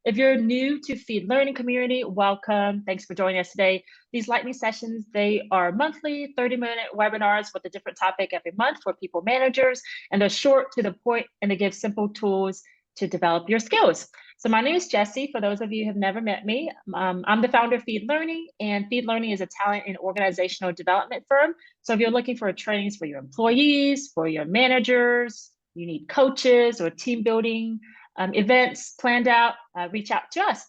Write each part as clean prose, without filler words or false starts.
If you're new to Feed Learning community, welcome. Thanks for joining us today. These lightning sessions, they are monthly 30-minute webinars with a different topic every month for people managers, and they're short to the point, and they give simple tools to develop your skills. So my name is Jessie. For those of you who have never met me, I'm the founder of Feed Learning, and Feed Learning is a talent and organizational development firm. So if you're looking for trainings for your employees, for your managers, you need coaches or team building events planned out, reach out to us.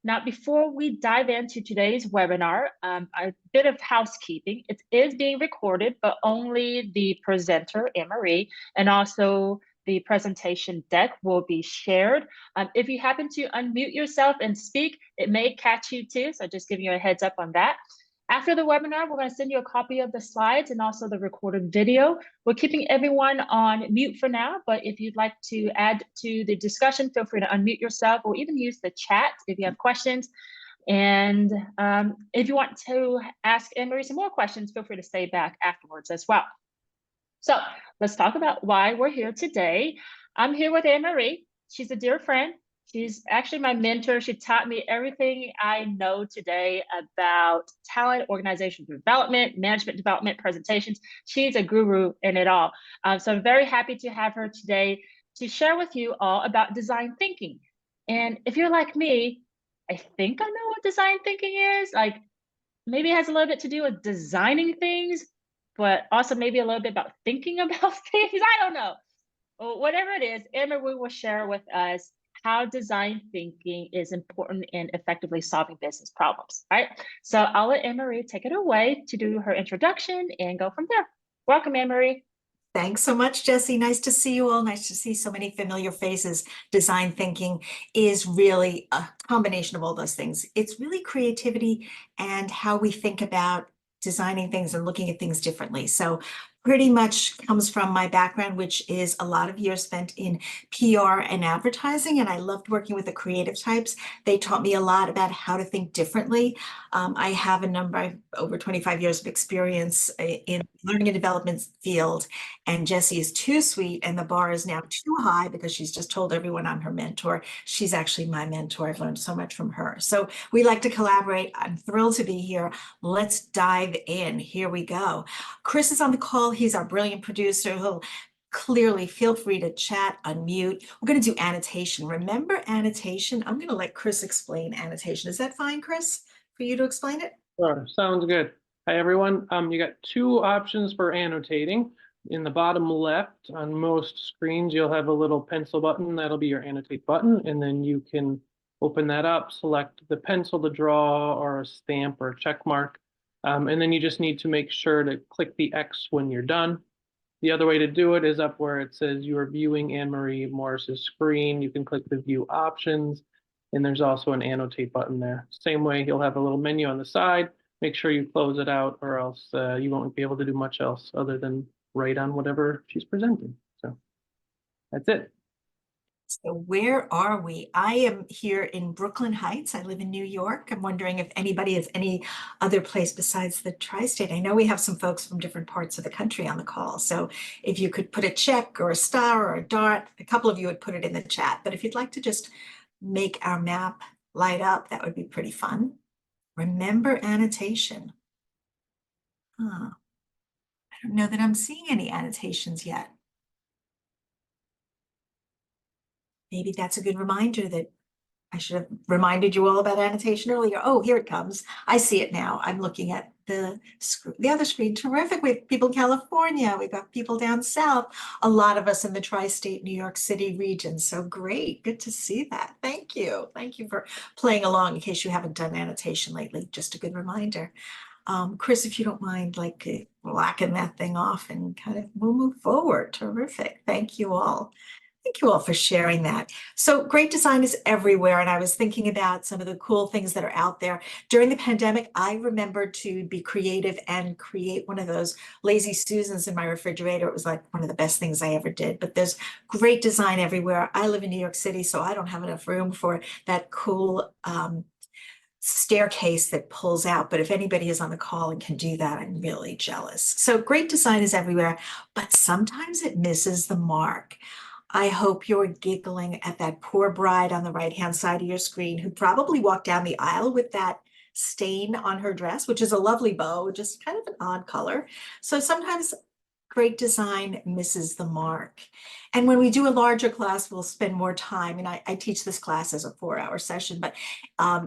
Now, before we dive into today's webinar, a bit of housekeeping. It is being recorded, but only the presenter, Anne-Marie, and also the presentation deck will be shared. If you happen to unmute yourself and speak, it may catch you too, so just giving you a heads up on that. After the webinar, we're going to send you a copy of the slides and also the recorded video. We're keeping everyone on mute for now, but if you'd like to add to the discussion, feel free to unmute yourself or even use the chat if you have questions. And if you want to ask Anne-Marie some more questions, feel free to stay back afterwards as well. So let's talk about why we're here today. I'm here with Anne-Marie. She's a dear friend. She's actually my mentor. She taught me everything I know today about talent, organizational development, management development, presentations. She's a guru in it all. So I'm very happy to have her today to share with you all about design thinking. And if you're like me, I think I know what design thinking is. Like maybe it has a little bit to do with designing things, but also maybe a little bit about thinking about things. I don't know. Well, whatever it is, Anne-Marie will share with us how design thinking is important in effectively solving business problems, right? So I'll let Anne-Marie take it away to do her introduction and go from there. Welcome, Anne-Marie. Thanks so much, Jessie. Nice to see you all. Nice to see so many familiar faces. Design thinking is really a combination of all those things. It's really creativity and how we think about designing things and looking at things differently. So pretty much comes from my background, which is a lot of years spent in PR and advertising. And I loved working with the creative types. They taught me a lot about how to think differently. I have over 25 years of experience in learning and development field. And Jessie is too sweet, and the bar is now too high because she's just told everyone I'm her mentor. She's actually my mentor. I've learned so much from her. So we like to collaborate. I'm thrilled to be here. Let's dive in. Here we go. Chris is on the call. He's our brilliant producer. He'll clearly feel free to chat, unmute. We're going to do annotation. Remember annotation? I'm going to let Chris explain annotation. Is that fine, Chris, for you to explain it? Sure, sounds good. Hi, everyone. You got two options for annotating. In the bottom left on most screens, you'll have a little pencil button. That'll be your annotate button. And then you can open that up, select the pencil to draw or a stamp or a check mark. And then you just need to make sure to click the X when you're done. The other way to do it is up where it says you are viewing Anne-Marie Morris's screen. You can click the view options, and there's also an annotate button there. Same way, you'll have a little menu on the side. Make sure you close it out, or else you won't be able to do much else other than write on whatever she's presenting. So that's it. So where are we? I am here in Brooklyn Heights. I live in New York. I'm wondering if anybody has any other place besides the tri-state. I know we have some folks from different parts of the country on the call. So if you could put a check or a star or a dot, a couple of you would put it in the chat. But if you'd like to just make our map light up, that would be pretty fun. Remember annotation. I don't know that I'm seeing any annotations yet. Maybe that's a good reminder that I should have reminded you all about annotation earlier. Oh, here it comes. I see it now. I'm looking at the other screen. Terrific. We have people in California. We've got people down south. A lot of us in the tri-state New York City region. So great. Good to see that. Thank you. Thank you for playing along in case you haven't done annotation lately. Just a good reminder. Chris, if you don't mind, like blacking that thing off and kind of we'll move forward. Terrific. Thank you all. Thank you all for sharing that. So great design is everywhere. And I was thinking about some of the cool things that are out there. During the pandemic, I remembered to be creative and create one of those lazy Susans in my refrigerator. It was like one of the best things I ever did. But there's great design everywhere. I live in New York City, so I don't have enough room for that cool staircase that pulls out. But if anybody is on the call and can do that, I'm really jealous. So great design is everywhere, but sometimes it misses the mark. I hope you're giggling at that poor bride on the right-hand side of your screen who probably walked down the aisle with that stain on her dress, which is a lovely bow, just kind of an odd color. So sometimes great design misses the mark. And when we do a larger class, we'll spend more time. And I teach this class as a 4-hour session, but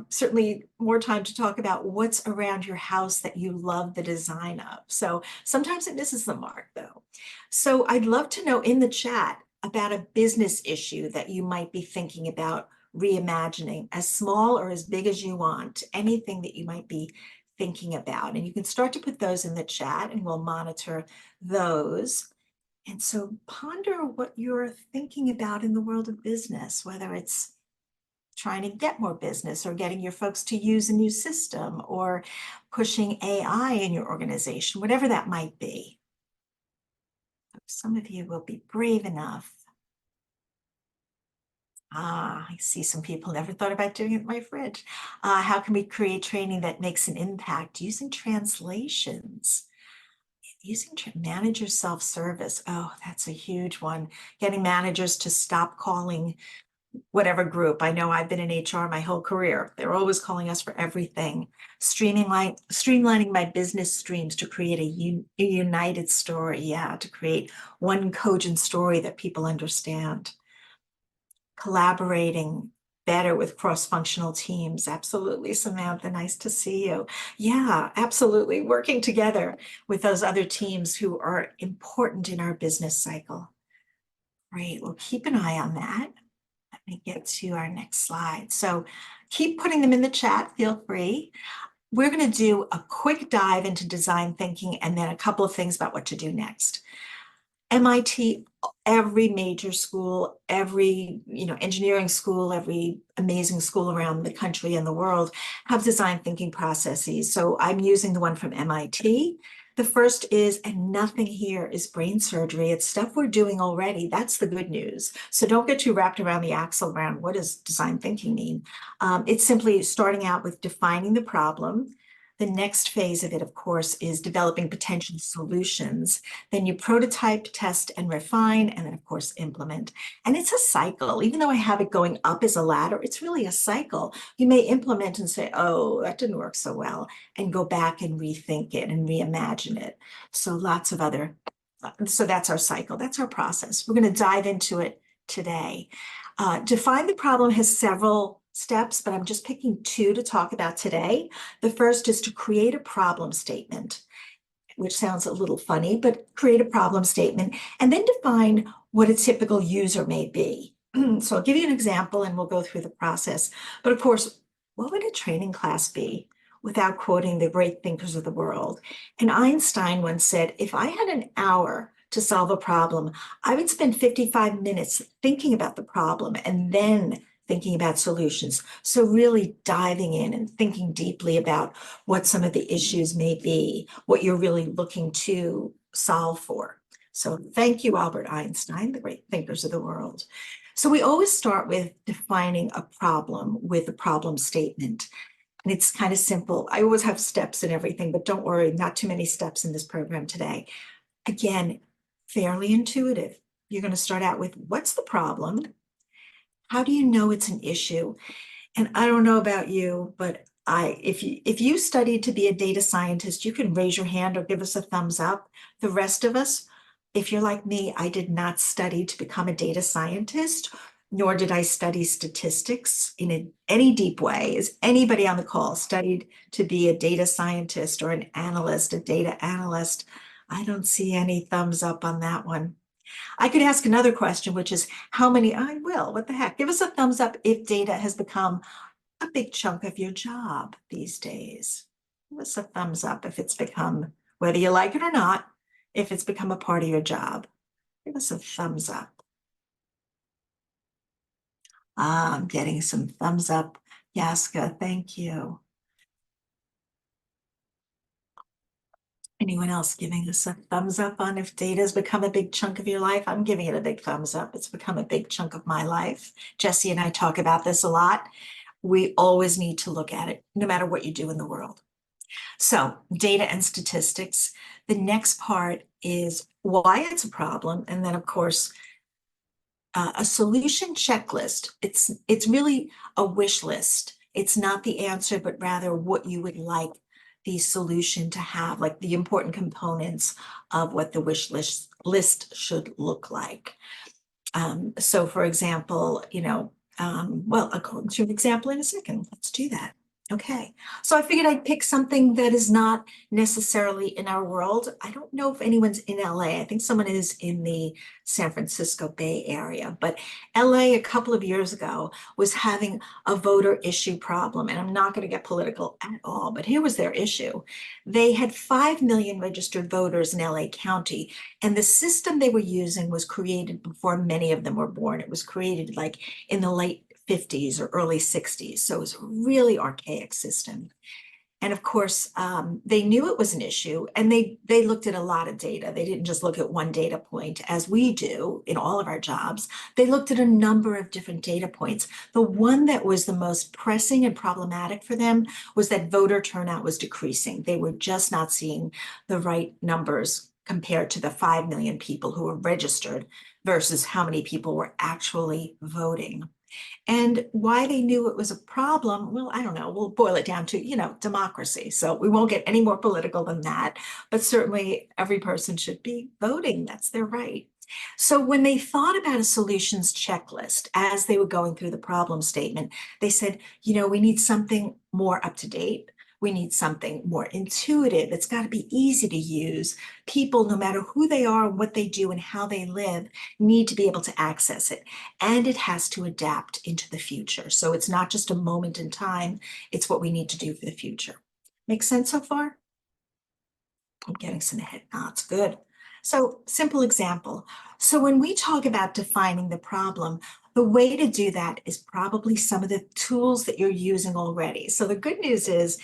certainly more time to talk about what's around your house that you love the design of. So sometimes it misses the mark though. So I'd love to know in the chat about a business issue that you might be thinking about reimagining, as small or as big as you want, anything that you might be thinking about. And you can start to put those in the chat and we'll monitor those. And so ponder what you're thinking about in the world of business, whether it's trying to get more business or getting your folks to use a new system or pushing AI in your organization, whatever that might be. Some of you will be brave enough. I see some people never thought about doing it in my fridge. How can we create training that makes an impact using translations? Using manager self-service. Oh, that's a huge one. Getting managers to stop calling whatever group. I know I've been in HR my whole career. They're always calling us for everything. Streamlining my business streams to create a united story. Yeah, to create one cogent story that people understand. Collaborating better with cross-functional teams. Absolutely, Samantha, nice to see you. Yeah, absolutely. Working together with those other teams who are important in our business cycle. Great, we'll keep an eye on that. Let me get to our next slide. So keep putting them in the chat, feel free. We're gonna do a quick dive into design thinking and then a couple of things about what to do next. MIT, every major school, every engineering school, every amazing school around the country and the world have design thinking processes. So I'm using the one from MIT. The first is, and nothing here is brain surgery. It's stuff we're doing already. That's the good news. So don't get too wrapped around the axle around what does design thinking mean. It's simply starting out with defining the problem. The next phase of it, of course, is developing potential solutions. Then you prototype, test, and refine, and then, of course, implement. And it's a cycle. Even though I have it going up as a ladder, it's really a cycle. You may implement and say, oh, that didn't work so well, and go back and rethink it and reimagine it. So so that's our cycle. That's our process. We're going to dive into it today. Define the problem has several steps, but I'm just picking 2 to talk about today. The first is to create a problem statement, which sounds a little funny, but create a problem statement and then define what a typical user may be. So I'll give you an example and we'll go through the process. But of course, what would a training class be without quoting the great thinkers of the world? And Einstein once said, if I had an hour to solve a problem, I would spend 55 minutes thinking about the problem and then thinking about solutions. So really diving in and thinking deeply about what some of the issues may be, what you're really looking to solve for. So thank you, Albert Einstein, the great thinkers of the world. So we always start with defining a problem with a problem statement. And it's kind of simple. I always have steps and everything, but don't worry, not too many steps in this program today. Again, fairly intuitive. You're going to start out with what's the problem? How do you know it's an issue? And I don't know about you, but if you studied to be a data scientist, you can raise your hand or give us a thumbs up. The rest of us, if you're like me, I did not study to become a data scientist, nor did I study statistics in any deep way. Is anybody on the call studied to be a data scientist or an analyst, a data analyst? I don't see any thumbs up on that one. I could ask another question, which is how many, I will, what the heck? Give us a thumbs up if data has become a big chunk of your job these days. Give us a thumbs up if it's become, whether you like it or not, if it's become a part of your job. Give us a thumbs up. I'm getting some thumbs up. Yaska, thank you. Anyone else giving us a thumbs up on if data has become a big chunk of your life? I'm giving it a big thumbs up. It's become a big chunk of my life. Jesse and I talk about this a lot. We always need to look at it, no matter what you do in the world. So data and statistics. The next part is why it's a problem. And then, of course, a solution checklist, it's really a wish list. It's not the answer, but rather what you would like the solution to have, like the important components of what the wish list should look like. So for example, well, I'll go into an example in a second. Let's do that. Okay, so I figured I'd pick something that is not necessarily in our world. I don't know if anyone's in LA. I think someone is in the San Francisco Bay Area, but LA a couple of years ago was having a voter issue problem. And I'm not going to get political at all, but here was their issue. They had 5 million registered voters in LA County, and the system they were using was created before many of them were born. It was created like in the late 50s or early 60s. So it was a really archaic system. And of course, they knew it was an issue, and they looked at a lot of data. They didn't just look at one data point as we do in all of our jobs. They looked at a number of different data points. The one that was the most pressing and problematic for them was that voter turnout was decreasing. They were just not seeing the right numbers compared to the 5 million people who were registered versus how many people were actually voting. And why they knew it was a problem, well, I don't know, we'll boil it down to, democracy. So we won't get any more political than that, but certainly every person should be voting. That's their right. So when they thought about a solutions checklist as they were going through the problem statement, they said, we need something more up to date. We need something more intuitive. It's got to be easy to use. People, no matter who they are, what they do, and how they live, need to be able to access it. And it has to adapt into the future. So it's not just a moment in time, it's what we need to do for the future. Make sense so far? I'm getting some head nods, good. So simple example. So when we talk about defining the problem, the way to do that is probably some of the tools that you're using already. So the good news is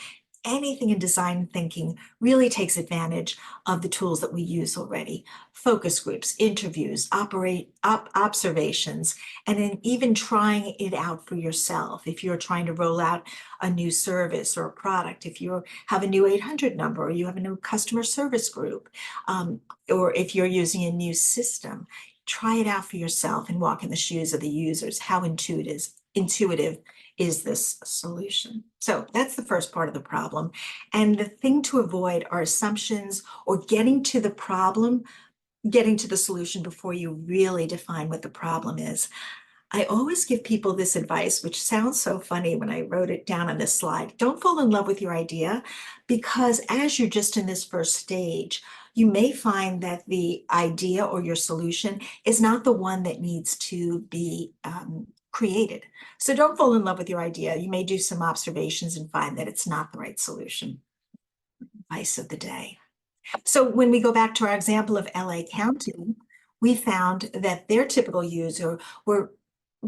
anything in design thinking really takes advantage of the tools that we use already. Focus groups, interviews, observations, and then even trying it out for yourself. If you're trying to roll out a new service or a product, if you have a new 800 number, or you have a new customer service group, or if you're using a new system, try it out for yourself and walk in the shoes of the users. How intuitive is this solution? So that's the first part of the problem. And the thing to avoid are assumptions or getting to the problem, getting to the solution before you really define what the problem is. I always give people this advice, which sounds so funny when I wrote it down on this slide. Don't fall in love with your idea, because as you're just in this first stage, you may find that the idea or your solution is not the one that needs to be created. So don't fall in love with your idea. You may do some observations and find that it's not the right solution. Advice of the day. So when we go back to our example of LA County, we found that their typical user were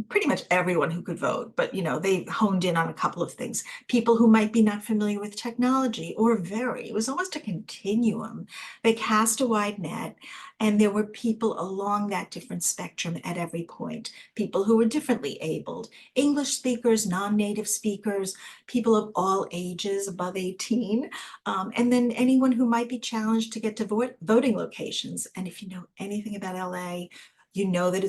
pretty much everyone who could vote, but they honed in on a couple of things. People who might be not familiar with technology or very, it was almost a continuum. They cast a wide net, and there were people along that different spectrum at every point. People who were differently abled, English speakers, non-native speakers, people of all ages above 18, and then anyone who might be challenged to get to voting locations. And if you know anything about LA, you know that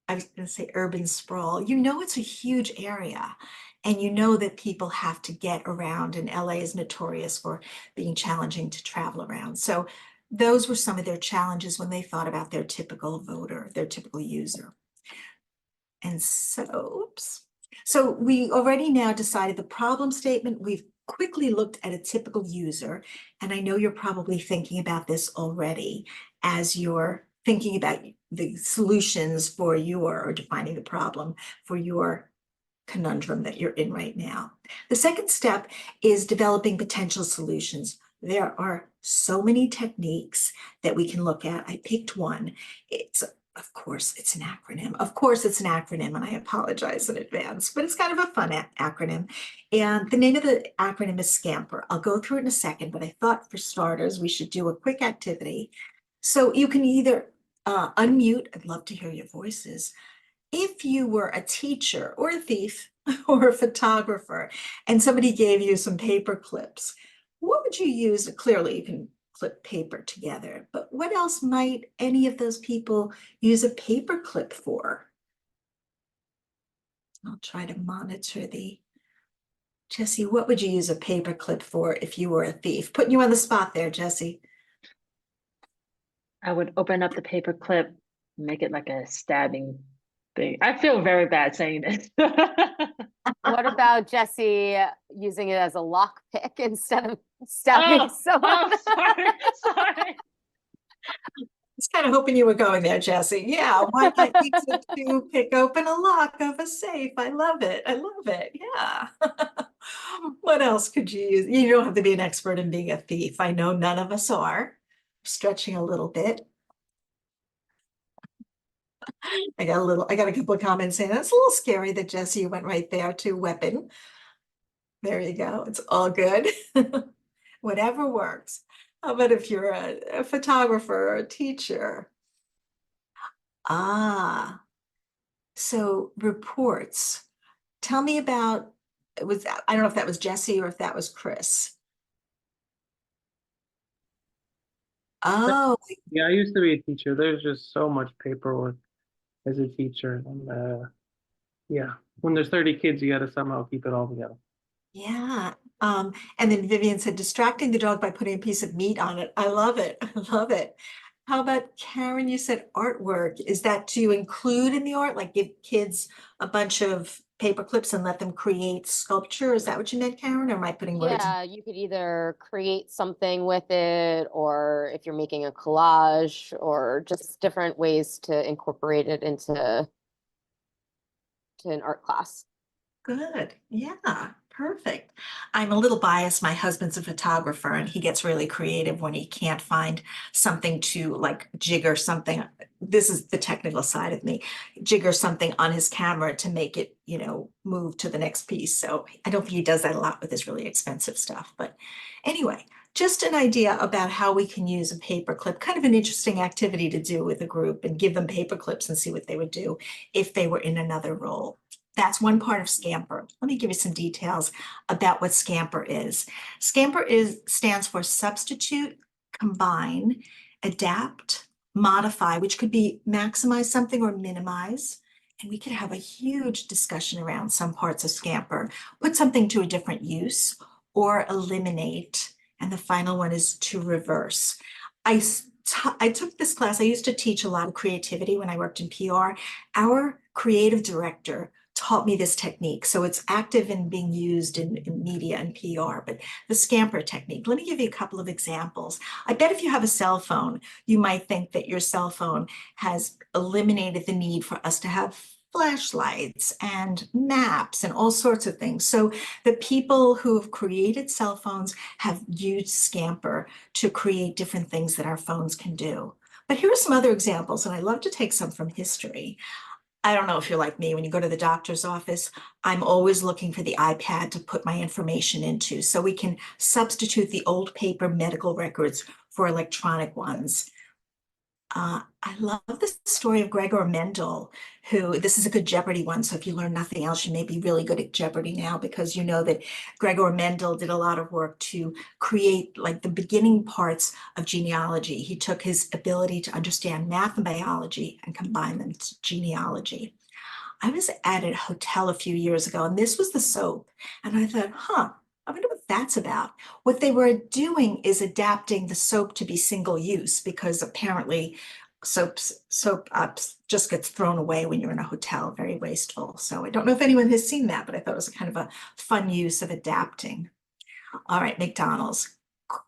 I was going to say urban sprawl. It's a huge area, and that people have to get around, and LA is notorious for being challenging to travel around. So those were some of their challenges when they thought about their typical voter, their typical user. And so, oops. So we already now decided the problem statement. We've quickly looked at a typical user, and I know you're probably thinking about this already as you're thinking about the solutions for or defining the problem for your conundrum that you're in right now. The second step is developing potential solutions. There are so many techniques that we can look at. I picked one. Of course, it's an acronym. Of course, it's an acronym, and I apologize in advance, but it's kind of a fun acronym. And the name of the acronym is SCAMPER. I'll go through it in a second, but I thought for starters, we should do a quick activity. So you can either unmute, I'd love to hear your voices. If you were a teacher or a thief or a photographer and somebody gave you some paper clips, what would you use? Clearly, you can clip paper together. But what else might any of those people use a paper clip for? I'll try to monitor the, Jesse, what would you use a paper clip for if you were a thief? Putting you on the spot there, Jesse. I would open up the paper clip, make it like a stabbing thing. I feel very bad saying this. What about Jesse using it as a lock pick instead of stabbing someone? Oh, sorry. I was kind of hoping you were going there, Jesse. Yeah, why not use it to pick open a lock of a safe? I love it. I love it. Yeah. What else could you use? You don't have to be an expert in being a thief. I know none of us are. Stretching a little bit. I got a couple of comments saying that's a little scary that Jesse went right there to weapon. There you go. It's all good. Whatever works. How about if you're a photographer or a teacher? Ah, so reports. Tell me about, I don't know if that was Jesse or if that was Chris. Oh, Yeah, I used to be a teacher. There's just so much paperwork as a teacher. And yeah, when there's 30 kids, you got to somehow keep it all together. yeah. And then Vivian said, distracting the dog by putting a piece of meat on it. I love it. I love it. How about Karen? You said artwork. Is that to include in the art, like give kids a bunch of paper clips and let them create sculpture? Is that what you meant, Karen? Or am I putting words? Yeah, you could either create something with it, or if you're making a collage, or just different ways to incorporate it into an art class. Good. Yeah, perfect. I'm a little biased. My husband's a photographer and he gets really creative when he can't find something to like jigger something. This is the technical side of me, jigger something on his camera to make it, move to the next piece. So I don't think he does that a lot with his really expensive stuff. But anyway, just an idea about how we can use a paper clip, kind of an interesting activity to do with a group and give them paper clips and see what they would do if they were in another role. That's one part of Scamper. Let me give you some details about what Scamper is. Scamper stands for substitute, combine, adapt, modify, which could be maximize something or minimize. And we could have a huge discussion around some parts of Scamper, put something to a different use or eliminate. And the final one is to reverse. I took this class. I used to teach a lot of creativity when I worked in PR. Our creative director taught me this technique. So it's active and being used in media and PR, but the Scamper technique. Let me give you a couple of examples. I bet if you have a cell phone, you might think that your cell phone has eliminated the need for us to have flashlights and maps and all sorts of things. So the people who have created cell phones have used Scamper to create different things that our phones can do. But here are some other examples, and I love to take some from history. I don't know if you're like me, when you go to the doctor's office, I'm always looking for the iPad to put my information into so we can substitute the old paper medical records for electronic ones. I love the story of Gregor Mendel, who, this is a good Jeopardy one. So if you learn nothing else, you may be really good at Jeopardy now, because you know that Gregor Mendel did a lot of work to create like the beginning parts of genealogy. He took his ability to understand math and biology and combined them to genealogy. I was at a hotel a few years ago, and this was the soap. And I thought, I wonder what that's about. What they were doing is adapting the soap to be single use, because apparently soap just gets thrown away when you're in a hotel, very wasteful. So I don't know if anyone has seen that, but I thought it was kind of a fun use of adapting. All right, McDonald's.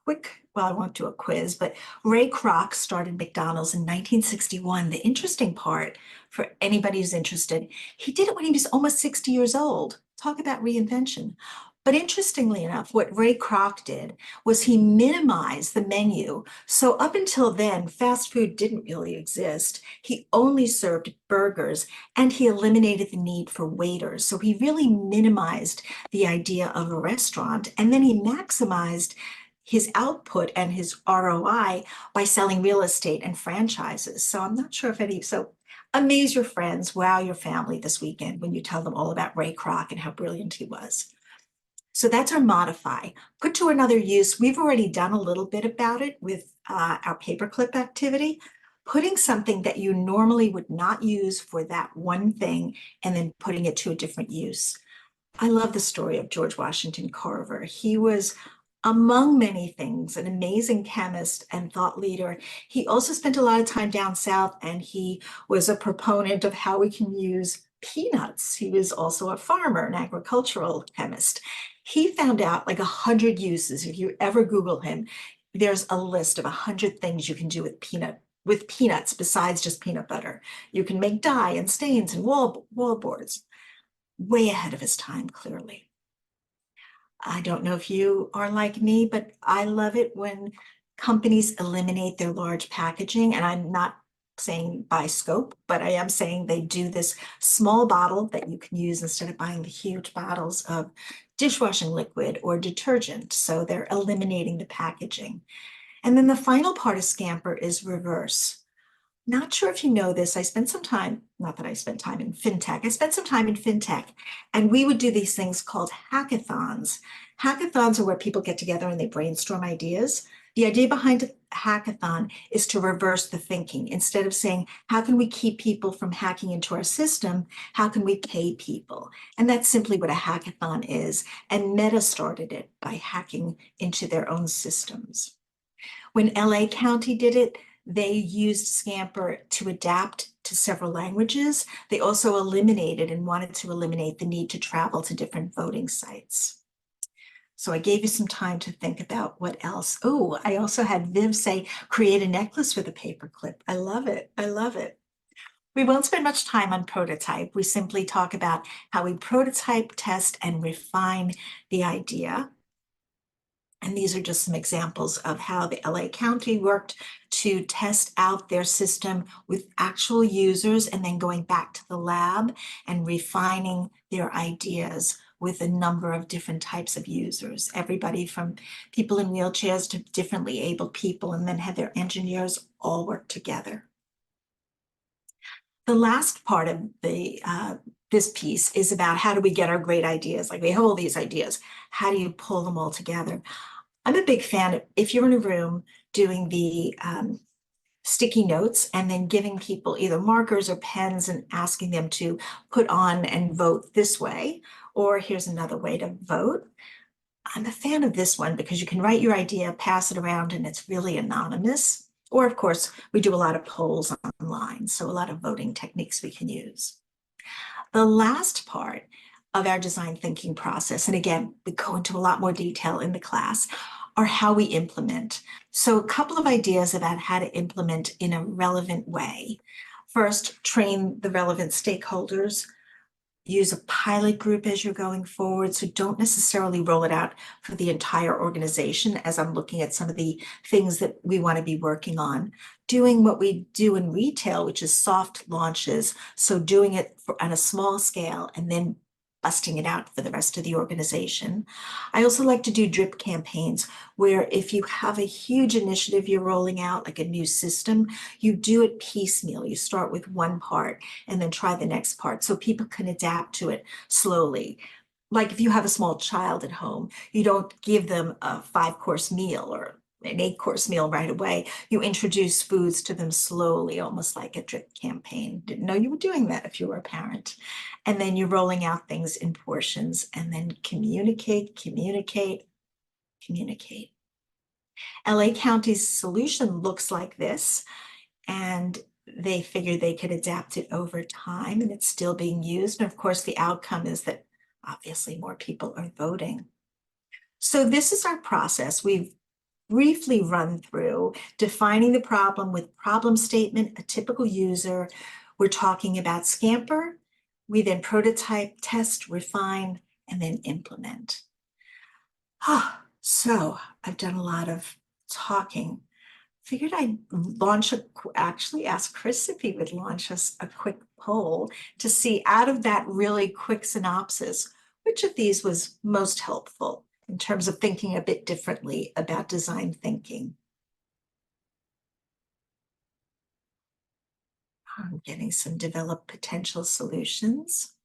I won't do a quiz, but Ray Kroc started McDonald's in 1961. The interesting part for anybody who's interested, he did it when he was almost 60 years old. Talk about reinvention. But interestingly enough, what Ray Kroc did was he minimized the menu. So up until then, fast food didn't really exist. He only served burgers, and he eliminated the need for waiters. So he really minimized the idea of a restaurant, and then he maximized his output and his ROI by selling real estate and franchises. So I'm not sure if so amaze your friends, wow your family this weekend when you tell them all about Ray Kroc and how brilliant he was. So that's our modify. Put to another use, we've already done a little bit about it with our paperclip activity. Putting something that you normally would not use for that one thing and then putting it to a different use. I love the story of George Washington Carver. He was, among many things, an amazing chemist and thought leader. He also spent a lot of time down south, and he was a proponent of how we can use peanuts. He was also a farmer, an agricultural chemist. He found out like 100 uses. If you ever Google him, there's a list of 100 things you can do with peanuts besides just peanut butter. You can make dye and stains and wallboards. Way ahead of his time, clearly. I don't know if you are like me, but I love it when companies eliminate their large packaging. And I'm not saying by scope, but I am saying they do this small bottle that you can use instead of buying the huge bottles of dishwashing liquid or detergent. So they're eliminating the packaging. And then the final part of Scamper is reverse. Not sure if you know this, I spent some time, not that I spent time in fintech, I spent some time in fintech, and we would do these things called hackathons. Hackathons are where people get together and they brainstorm ideas. The idea behind a hackathon is to reverse the thinking. Instead of saying, how can we keep people from hacking into our system? How can we pay people? And that's simply what a hackathon is. And Meta started it by hacking into their own systems. When LA County did it, they used Scamper to adapt to several languages. They also eliminated and wanted to eliminate the need to travel to different voting sites. So I gave you some time to think about what else. Oh, I also had Viv say, create a necklace with a paperclip. I love it. I love it. We won't spend much time on prototype. We simply talk about how we prototype, test, and refine the idea. And these are just some examples of how the LA County worked to test out their system with actual users and then going back to the lab and refining their ideas with a number of different types of users, everybody from people in wheelchairs to differently abled people, and then had their engineers all work together. The last part of this piece is about how do we get our great ideas? Like we have all these ideas. How do you pull them all together? I'm a big fan of, if you're in a room doing the sticky notes and then giving people either markers or pens and asking them to put on and vote this way, or here's another way to vote. I'm a fan of this one because you can write your idea, pass it around, and it's really anonymous. Or of course, we do a lot of polls online, so a lot of voting techniques we can use. The last part of our design thinking process, and again, we go into a lot more detail in the class, are how we implement. So a couple of ideas about how to implement in a relevant way. First, train the relevant stakeholders. Use a pilot group as you're going forward. So don't necessarily roll it out for the entire organization as I'm looking at some of the things that we want to be working on. Doing what we do in retail, which is soft launches. So doing it on a small scale and then busting it out for the rest of the organization. I also like to do drip campaigns where if you have a huge initiative you're rolling out, like a new system, you do it piecemeal. You start with one part and then try the next part so people can adapt to it slowly. Like if you have a small child at home, you don't give them a 5-course meal or an 8-course meal right away. You introduce foods to them slowly, almost like a drip campaign. Didn't know you were doing that if you were a parent. And then you're rolling out things in portions and then communicate, communicate, communicate. LA County's solution looks like this, and they figured they could adapt it over time, and it's still being used. And of course, the outcome is that obviously more people are voting. So this is our process. We've briefly run through defining the problem with problem statement, a typical user. We're talking about Scamper. We then prototype, test, refine, and then implement. So I've done a lot of talking. Figured I'd actually ask Chris if he would launch us a quick poll to see out of that really quick synopsis, which of these was most helpful in terms of thinking a bit differently about design thinking. I'm getting some develop potential solutions.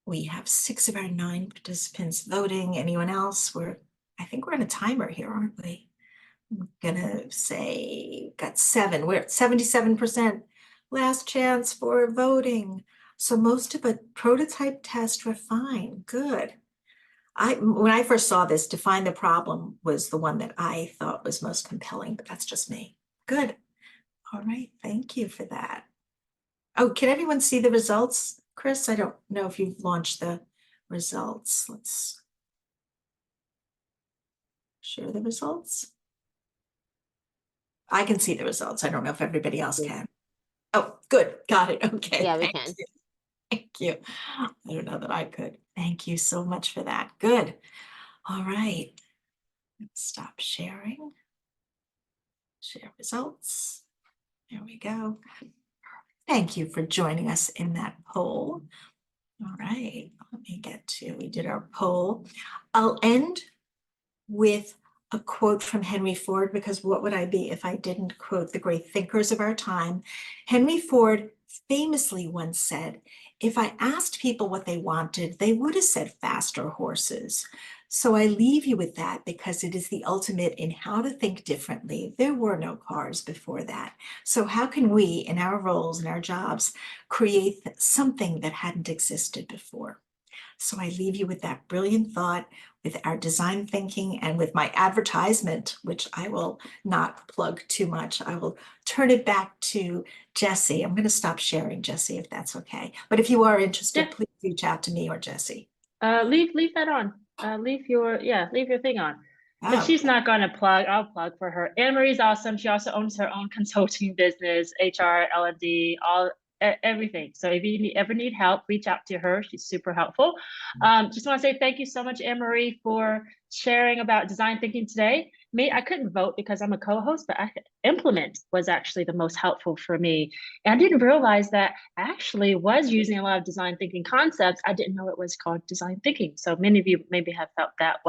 We have 6 of our 9 participants voting. Anyone else? I think we're on a timer here, aren't we? I'm gonna say got 7. We're at 77%. Last chance for voting. So most of a prototype test were fine. Good. When I first saw this, define the problem was the one that I thought was most compelling, but that's just me. Good. All right, thank you for that. Oh, can everyone see the results? Chris, I don't know if you've launched the results. Let's share the results. I can see the results. I don't know if everybody else can. Oh, good. Got it. Okay. Yeah, we thank can. you. Thank you. I don't know that I could. Thank you so much for that. Good. All right. Let's stop sharing. Share results. There we go. Thank you for joining us in that poll. All right, let me get to, we did our poll. I'll end with a quote from Henry Ford, because what would I be if I didn't quote the great thinkers of our time? Henry Ford famously once said, if I asked people what they wanted, they would have said faster horses. So I leave you with that because it is the ultimate in how to think differently. There were no cars before that. So how can we, in our roles and our jobs, create something that hadn't existed before? So I leave you with that brilliant thought, with our design thinking, and with my advertisement, which I will not plug too much. I will turn it back to Jesse. I'm going to stop sharing, Jesse, if that's okay. But if you are interested, Yeah. please reach out to me or Jesse. Leave that on. Leave your thing on. But Oh, she's not going to plug. I'll plug for her. Anne Marie's awesome. She also owns her own consulting business, HR, L&D, everything. So if you ever need help, reach out to her. She's super helpful. Just want to say thank you so much, Anne Marie, for sharing about design thinking today. I couldn't vote because I'm a co-host, but implement was actually the most helpful for me. And I didn't realize that I actually was using a lot of design thinking concepts. I didn't know it was called design thinking. So many of you maybe have felt that way.